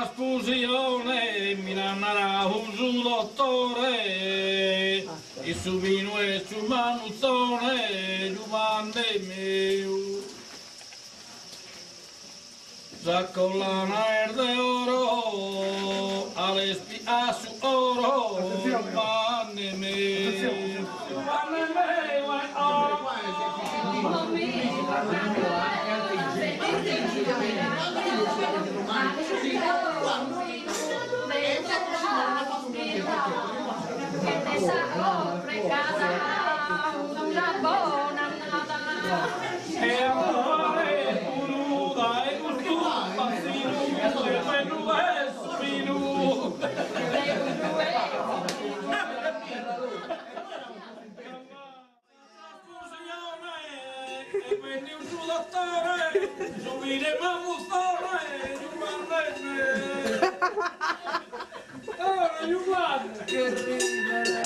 Sfusione, mi narrà un su dottore, e su vino e su manuzzone, domande mio. Saccollana verde oro, alle spia su oro, domande mio. Domande mio, oro. Che te sarò fregata una buona annata E amore nuda e costume sinu e quello è sinu e quindi un suo dottore subire ma mustore ora io guardo che ride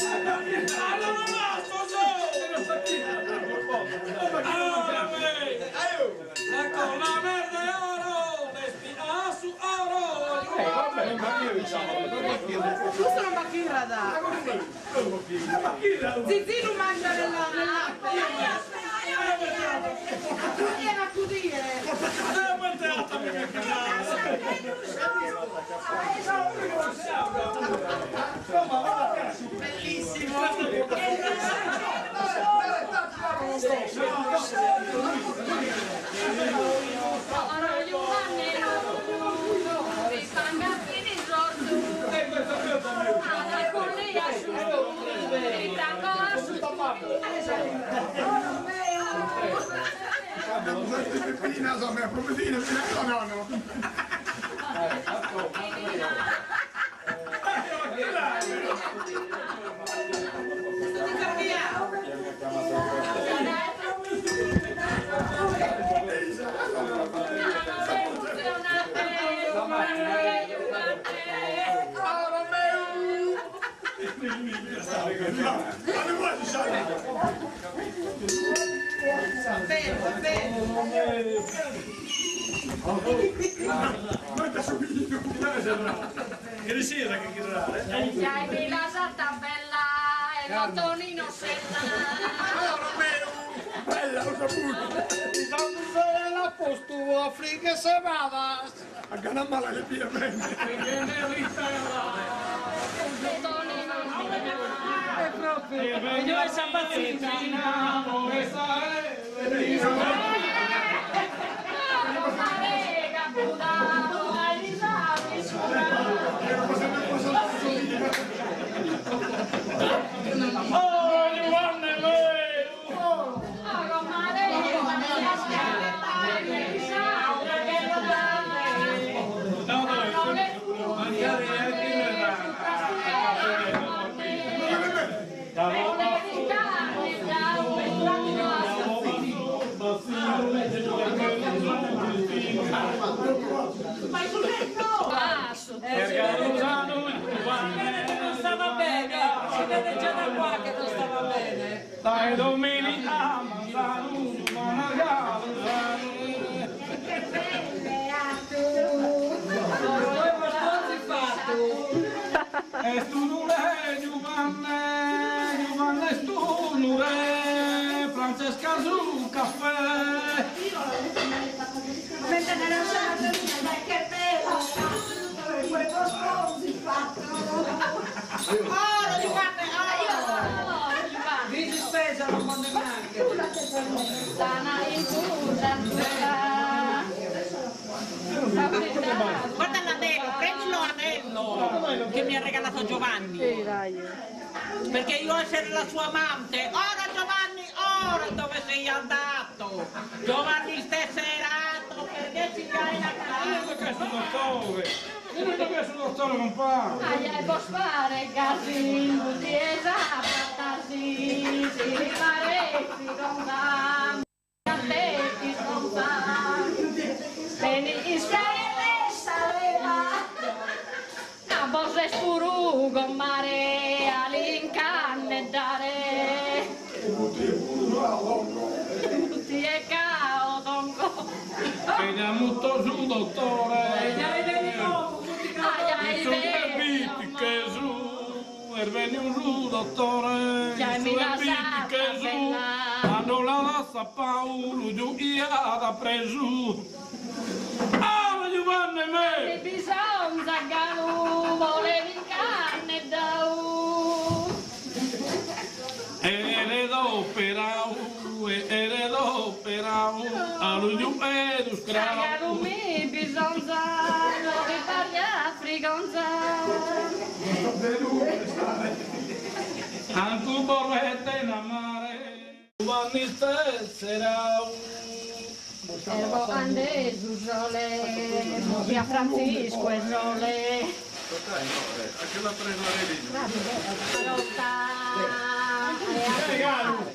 allora basta ecco la merda è oro spia su oro Questo non bacchirra da Zizi non mangia nell'acqua non viene a accudire bellissimo ora gli umani mi fanno fini giorno alla collega su mi tango su Peppina, insomma, promettine, no. va bene Che risera che chiederà, Giai la santa bella e l'Antonino Sella bella, ho saputo. tanto bene la posto a friche se vada A Ganamala che pia bene. e meglio Sabazzina come non stava bene si vede già da qua che non stava bene dai domenica e tu non è Giovanna e tu non è Francesca sul caffè mentre nella sala dai che bello questo sponsi fatto dici spesa non può neanche guarda l'anello prendi l'anello che mi ha regalato Giovanni perché io essere la sua amante ora Giovanni ora dove sei andato Giovanni stesserato perché ci hai la casa io non questo dottore non parla posso fare casino di esatto si rimaresti con la ti beni iscare saleva a bosse spuru con mare all'incannetare tutti e cao tongo vediamo tutto su dottore vedi come tutti venne un su dottore, Chiami su la e che su, bella. quando la lassa Paolo, giù io da preso. Ah, Giovanni me! E bisogna galù, volevi carne d'au. Eredò perau, all'uglio e lo Galù scravo. mi bisogna, non ripari a frigonza. Anche borrette in mare, Giovanni stesserau. Erbo ande Giusole, via Francisco e Sole. Lotta,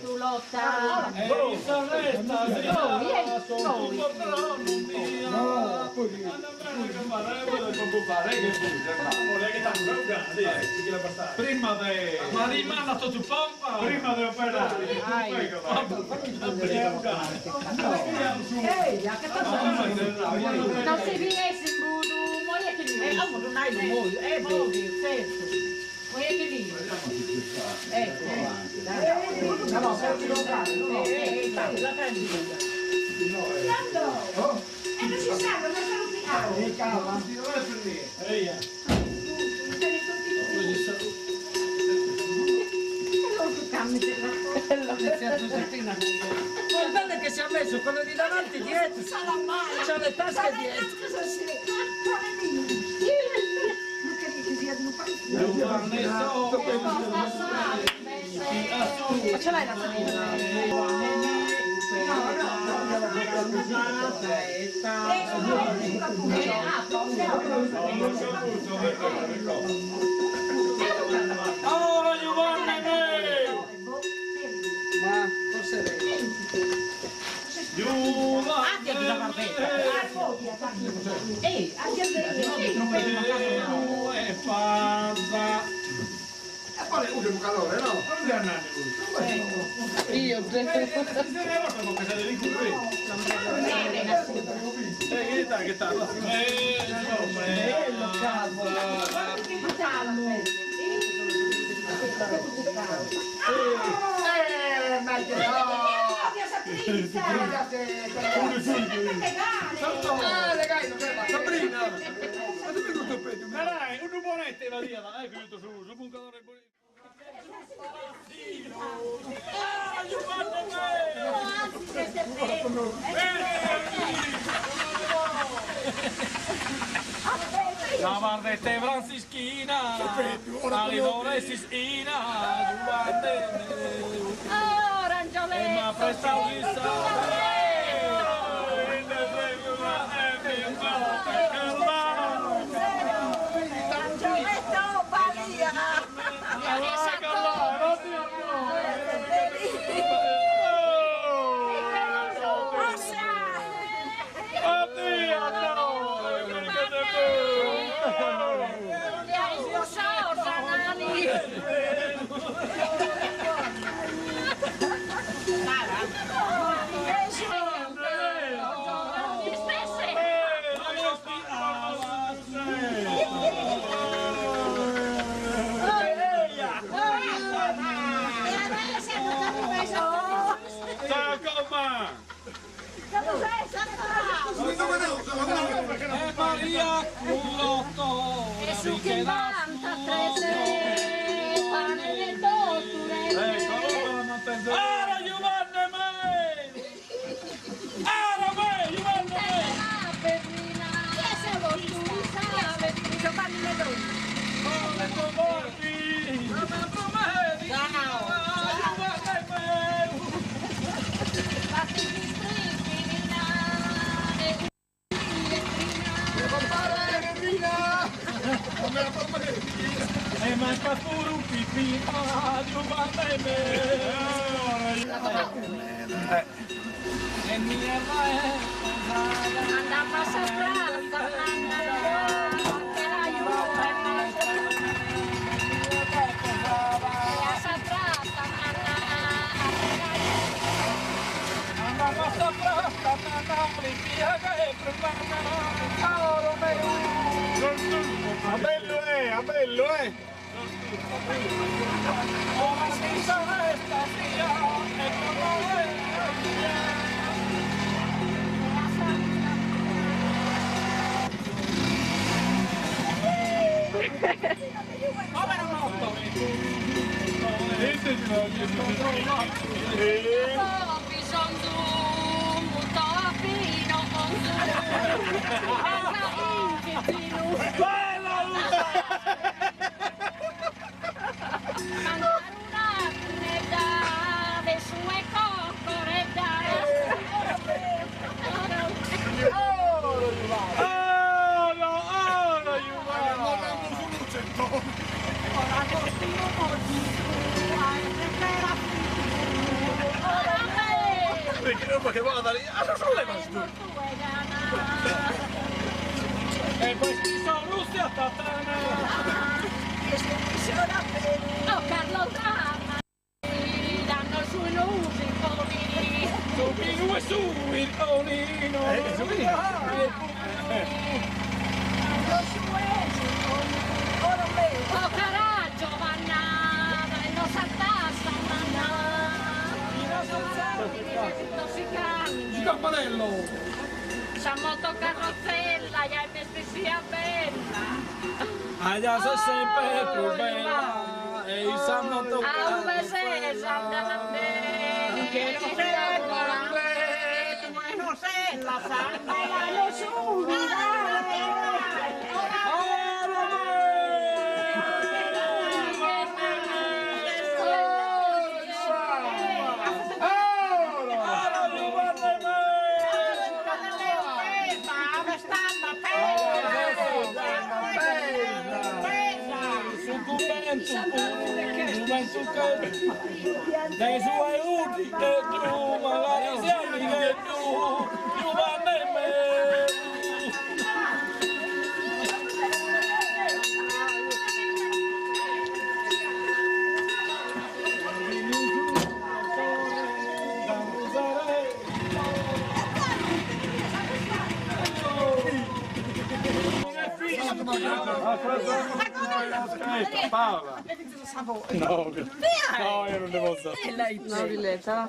tu lotta. E il sorresta si dà, sono tutto tronno un dia. Prima de... Ma rimane tutto pompa? Prima di operare. Non si riesce in budu, muoia che lì. Non hai l'umoio, vedi, il senso. Muoia che lì. La prendi. E non ci stanno, non salutiamo. Ma il bello è che si è messo quello di davanti dietro. C'ha le tasche dietro. Giovanni Ma ce l'hai la famiglia? Ora Giovanni me! Ma forse è Giovanni e pazza. E poi ultimo calore, no? Non è andato. io. Sabrina! Ma dove è tutto peggio? Dai, un buonette va via, dai, che su un calore buonissimo. La Vardette Francischina, Alidore Sistina, Giovanni, Orangiole. ma presta il Maria Culotto E su che vanta prese pane del dottore. Ara Giovanni me! Ara me, Giovanni me! La berlina. Che se lo scusate. Giovanni Meloni. Come tu morti! Come tu me! Giovanni me! Fatti gli strippi di nane. E manca pure un pipino a Giovanni me! E mia Anda a passare che l'aiuta. E a saprata, andava sopra sta polizia che prepara oro meu. A bello, Ora si sa resta via e non è Povero morto! Ho bisogno un buttapino bella Lucia! mandare una cunetta le sue coccoretta Perché non che vada lì? Ah, non levato tu! E questi sono russi a Tatana! oh Carlo Trama danno sui nusi Subino e su il tonino! oh caraggio Vanna e non s'attassa Vanna non si cambia Il campanello! Samoto carrozzella, e hai messo sia bella. Allá se sempre più bella e il sanno A un tocca mese s'andate. Che non sei l'Andrea, tu non sei la Santa. Lo subito. dei suoi urti che tu magari siamo che tu vanno in me Paola. No, no, io non devo stare. No, Villetta.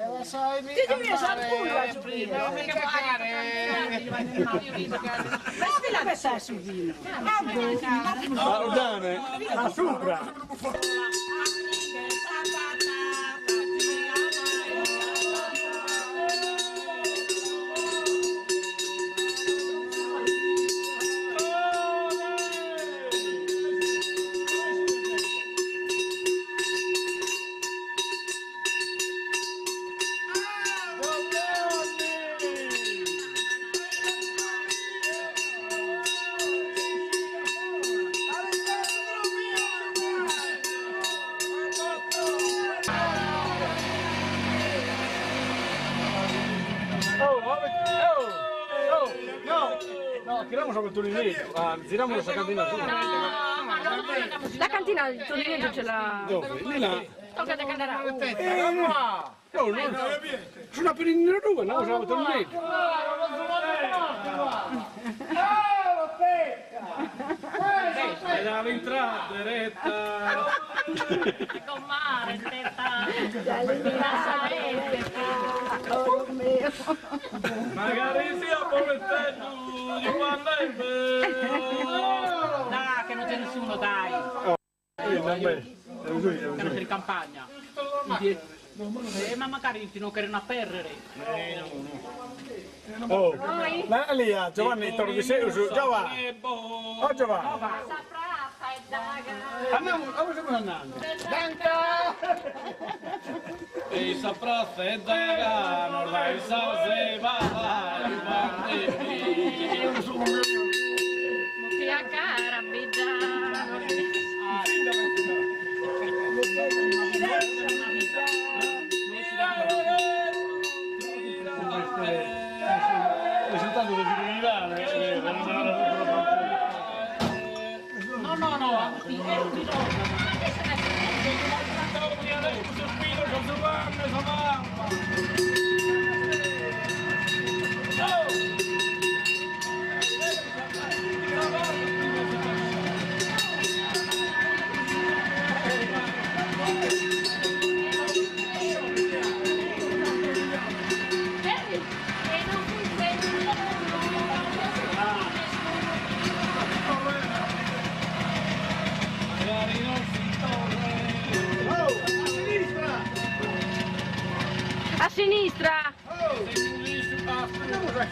Ah, Udane, a Supra. No, tiriamo per Toninetto, tiriamo questa cantina su. La cantina di Toninetto ce l'ha. Dove? Lì là. Tocca te canderà. No, no, su una perinina due, no, siamo a Toninetto. E dall'entrata diretta. Con mare, tetta. Magari sia povettello di quando è bello. Dai, che non c'è nessuno, dai. Che non sei in campagna. Ma magari ti non querendo a perdere. Oh, lì a Giovanni torno di sé, Giovanni. Oh Giovanni. Saprà e daga. Andiamo, dove stiamo andando? E saprà se daga, non la sa se va, Tia cara, bigiano. Risultato di criminale, No.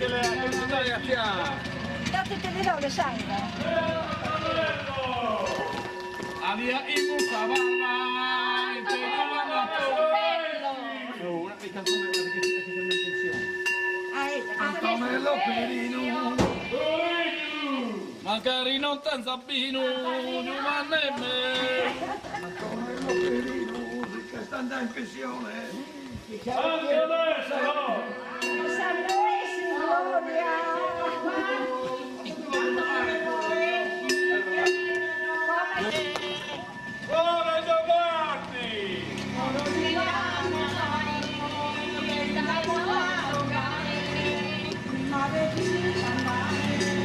che le attiamo. Date che le do le sangue. Avia in busta barba, in tenera la torre. Una canzone che si mette insieme. Antonello Perino. Magari non te Sabino, Giovanni e me. Antonello Perino, che sta andando in pensione. Anche adesso! Buona Giovanni!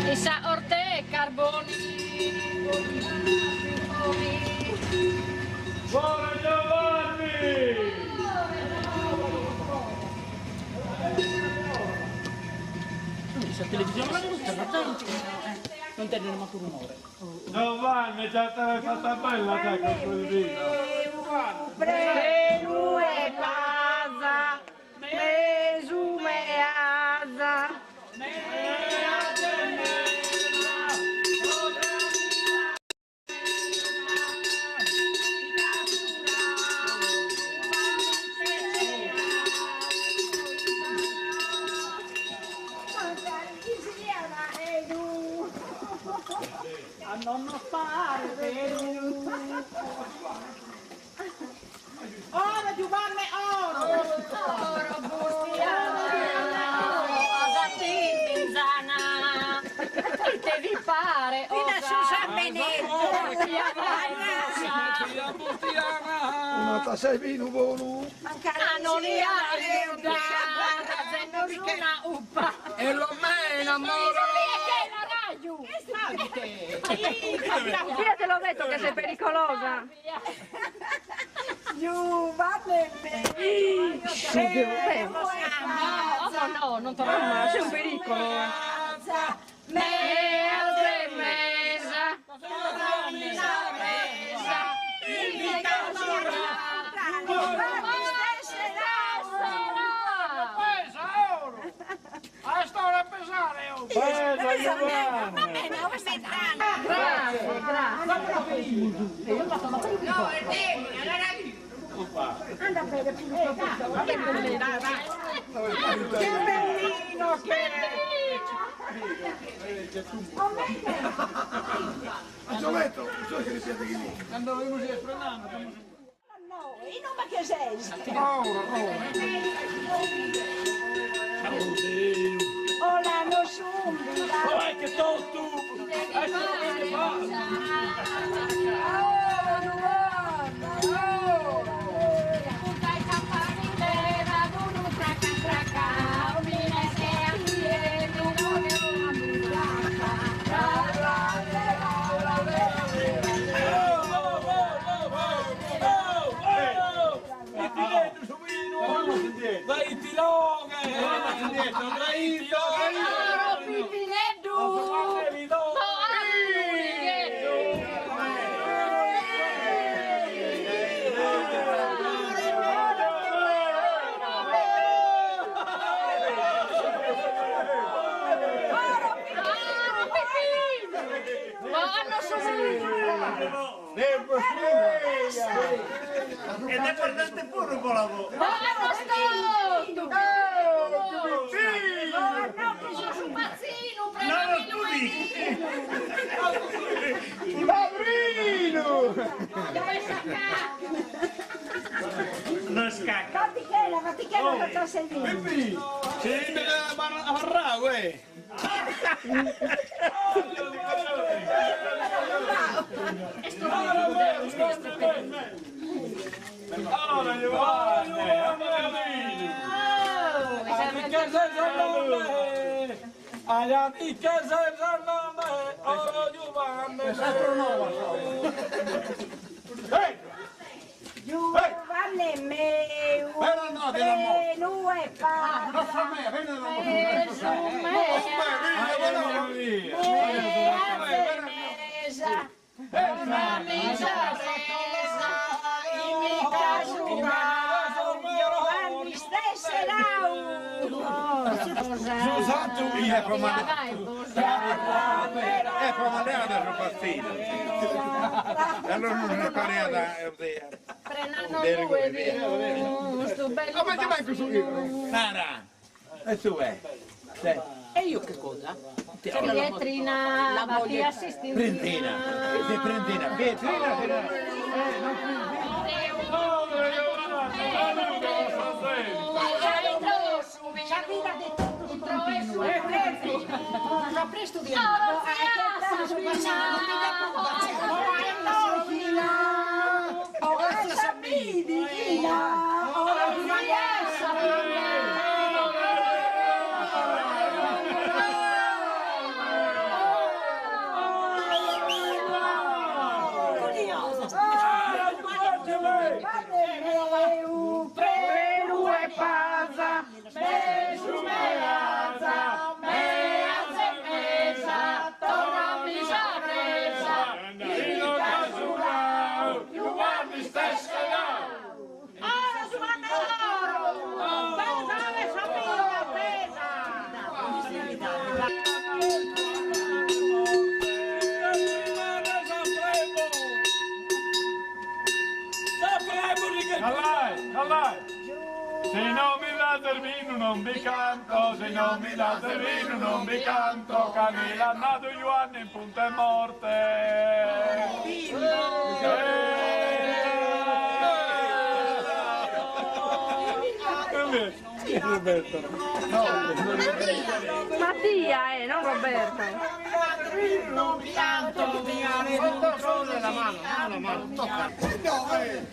E sa orte carboni. Buona Giovanni! La televisione la non tenere manco rumore. Giovanni, già te l'hai fatta bella te con quel vino. Menue casa, mesume asa. A nonno fare ora Giovanni ora Oro bustiana, osati minzana. Che te vi pare? Fino a Susan Benedetto. Tia Bustiana! Una sei vino buono. Non li ha una uppa. E lo meno, amore. Io te l'ho detto che sei pericolosa. Giovanni No, non torno mai, sei un pericolo. Bella Giovanni! anda bene pure che bellino che Giovetto, non so che siete lì. Quando noi ci esprimiamo, no, e non ma che sei oh l'hanno subito poi che tu! Hai fatto che Dai campanile, raduno traca traca, mine se anche tu Dai ti loghe! Dai ti E te perdete pure un po' la voce. Padrino! non scacca Vatichella non sta seguendo Pippi! Ci deve amarrare, uè! Allora, Giovanni! Amiche se Giovanni! Agli amiche se Giovanni! Ora Giovanni! Giovanni meu nu e pa una mesa resa in mica Giovanni stesse Susatto è formaleata su pastina. Allora non è pareata. Prenano lui, sto bello. Ma che manco su Nara, e su è. E io che cosa? Pietrina, ma ti assisti. Prentina, Pietrina. Se non mi date il vino non vi canto, se non mi date il vino non vi canto, Camilla nato Giovanni in punta e morte. Roberto. No, Mattia, non Roberto. Non mi canto, mi hanno la mano, tocca. Giovanni.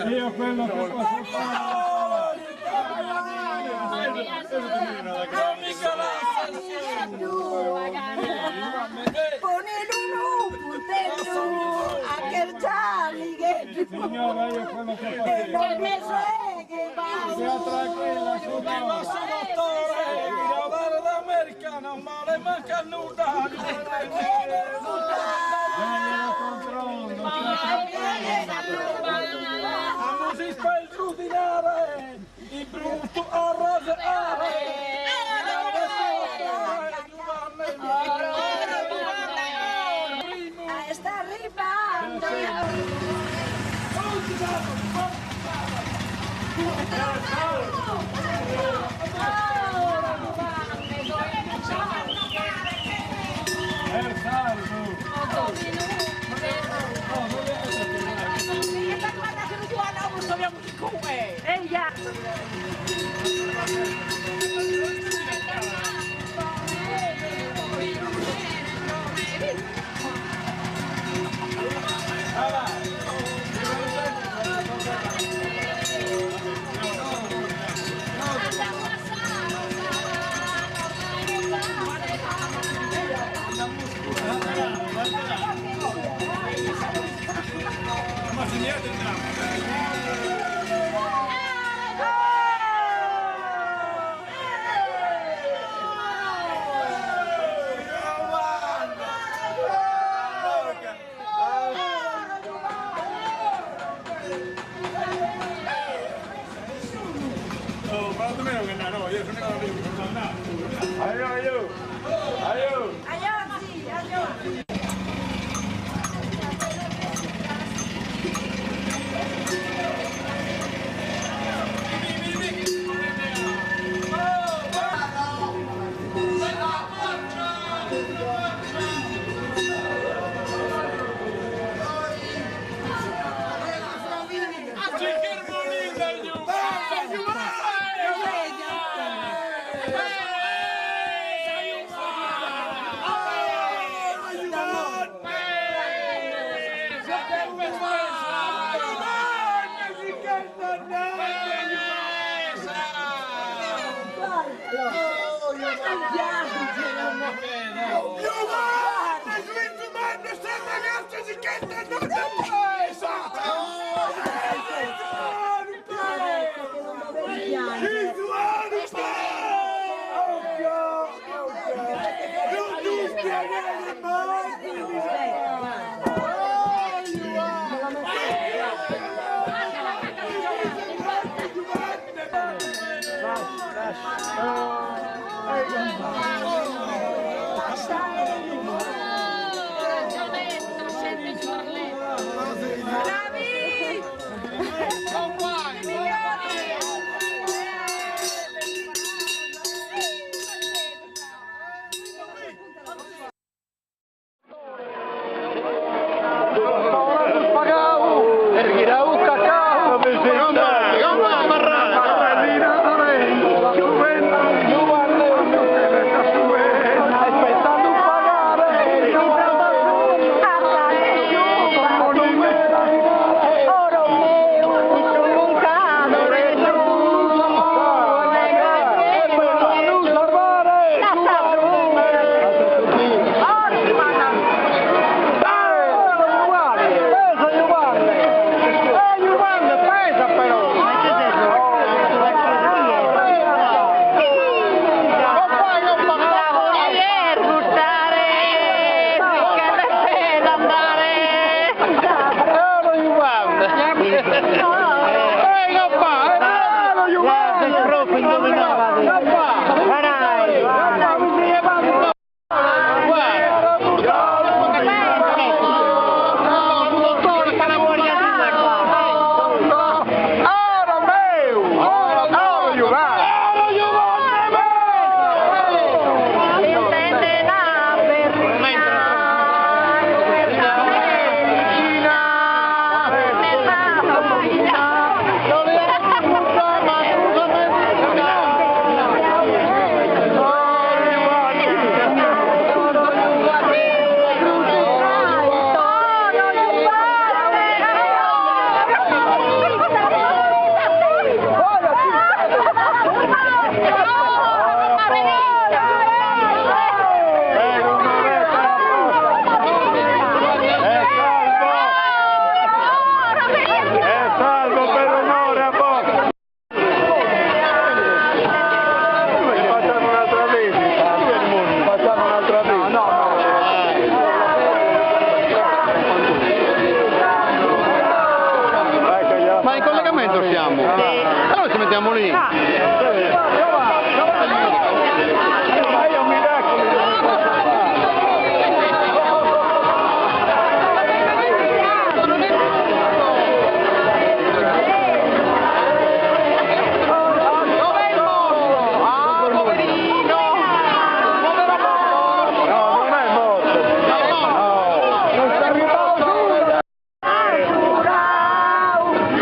Io quello che posso fare. Signora, io quello che posso fare. Sia tranquilla, dottore, lavorare d'americano, non male manca nulla. Si spel di dare il brutto arrosare. Sta arrivando.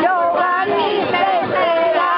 Giovanni Petrella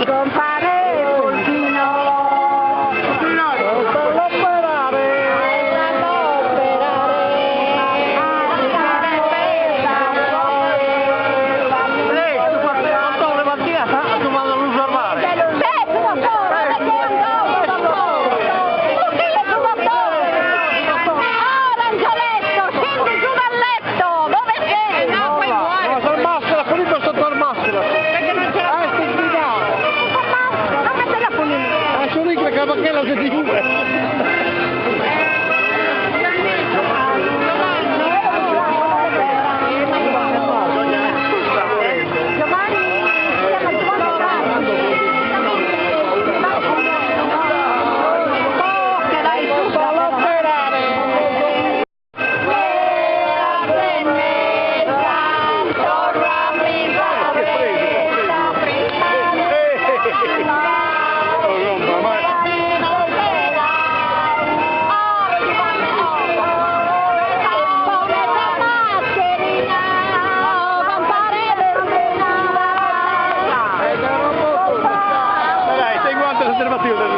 compare Fulvino, Bello operare! Lei, tu fai le mattina a tomare la luce al mare? Angioletto, scendi giù dal letto, dove sei? No, poi muore. No, sono maschera, Filippo sotto al maschera. Perché non ce la fai? Non mette la pulita. Sono lì che la bacchella si chiude. Dai, sei in guanto conservativo.